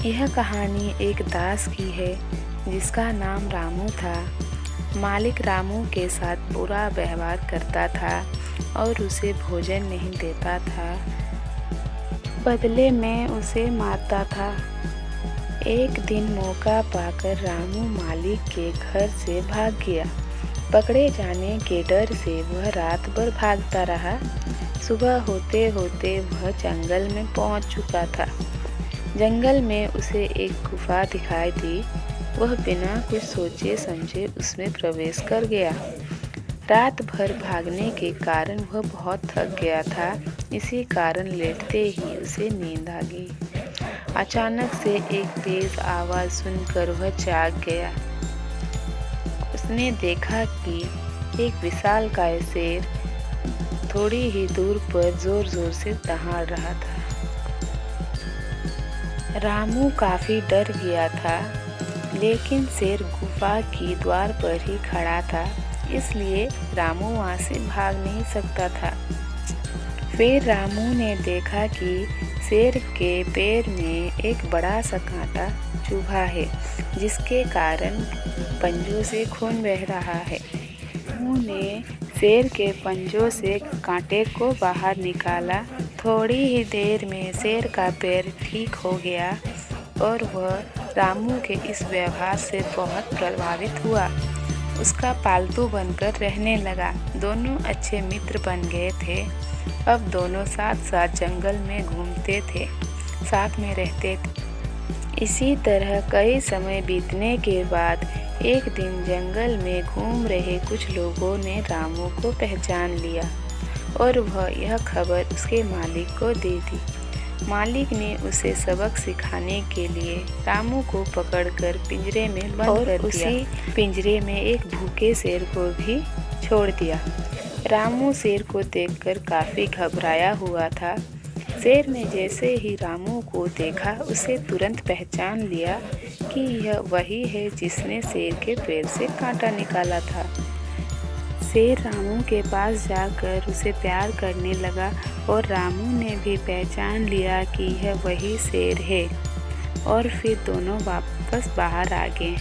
यह कहानी एक दास की है जिसका नाम रामू था। मालिक रामू के साथ बुरा व्यवहार करता था और उसे भोजन नहीं देता था, बदले में उसे मारता था। एक दिन मौका पाकर रामू मालिक के घर से भाग गया। पकड़े जाने के डर से वह रात भर भागता रहा। सुबह होते होते वह जंगल में पहुंच चुका था। जंगल में उसे एक गुफा दिखाई दी। वह बिना कुछ सोचे समझे उसमें प्रवेश कर गया। रात भर भागने के कारण वह बहुत थक गया था। इसी कारण लेटते ही उसे नींद आ गई। अचानक से एक तेज आवाज़ सुनकर वह जाग गया। उसने देखा कि एक विशालकाय शेर थोड़ी ही दूर पर जोर जोर से दहाड़ रहा था। रामू काफी डर गया था, लेकिन शेर गुफा की द्वार पर ही खड़ा था, इसलिए रामू वहां से भाग नहीं सकता था। फिर रामू ने देखा कि शेर के पैर में एक बड़ा सा कांटा चुभा है, जिसके कारण पंजों से खून बह रहा है। रामू ने शेर के पंजों से कांटे को बाहर निकाला। थोड़ी ही देर में शेर का पैर ठीक हो गया और वह रामू के इस व्यवहार से बहुत प्रभावित हुआ। उसका पालतू बनकर रहने लगा। दोनों अच्छे मित्र बन गए थे। अब दोनों साथ साथ जंगल में घूमते थे, साथ में रहते थे। इसी तरह कई समय बीतने के बाद एक दिन जंगल में घूम रहे कुछ लोगों ने रामू को पहचान लिया और वह यह खबर उसके मालिक को दे दी। मालिक ने उसे सबक सिखाने के लिए रामू को पकड़कर पिंजरे में बंद कर दिया। उसी पिंजरे में एक भूखे शेर को भी छोड़ दिया। रामू शेर को देखकर काफी घबराया हुआ था। शेर ने जैसे ही रामू को देखा, उसे तुरंत पहचान लिया कि यह वही है जिसने शेर के पैर से कांटा निकाला था। शेर रामू के पास जाकर उसे प्यार करने लगा और रामू ने भी पहचान लिया कि यह वही शेर है और फिर दोनों वापस बाहर आ गए।